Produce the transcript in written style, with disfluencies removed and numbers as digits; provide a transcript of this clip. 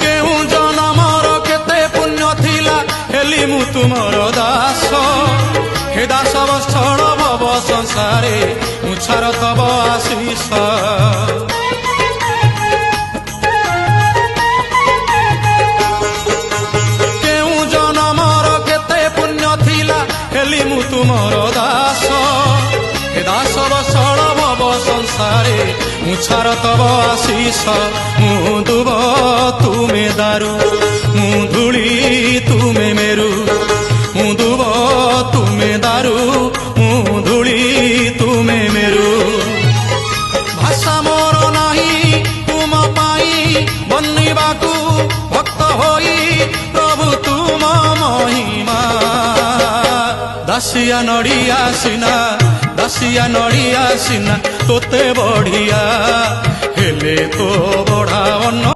କେଉଁ ଜନମର କେତେ ପୁଣ୍ୟ ଥିଲା ହେଲି ମୁଁ ତୁମର ଦାସ। ହେ ଦାସ ବତ୍ସଳ ଭବ ସଂସାରେ ମୁଁ ଛାର ତବ ଆଶିଷ। କେଉଁ ଜନମର କେତେ ପୁଣ୍ୟ ଥିଲା ହେଲି ମୁଁ ତୁମର ଦାସ। ହେ ଦାସ ବତ୍ସଳ ଭବ ସଂସାରେ ମୁଁ ଛାର ତବ ଆଶିଷ। ମୁଁ ଦୁବ ତୁମେ ଦାରୁ ମୁଁ ଧୂଳି ତୁମେ ମେରୁ। ମୁଁ ଦୁବ ତୁମେ ଦାରୁ ମୁଁ ଧୂଳି ତୁମେ ମେରୁ। ଭାଷା ମୋର ନାହିଁ ତୁମ ପାଇଁ ବନିବାକୁ ଭକ୍ତ ହୋଇ ପ୍ରଭୁ ତୁମ ମହିମା। ଦାସିଆ ନଡ଼ିଆ ସିନା ଦାସିଆ ନଡ଼ିଆ ସିନା ତୋତେ ବଢ଼ିଆ ହେଲେ ତୋ ବଢ଼ା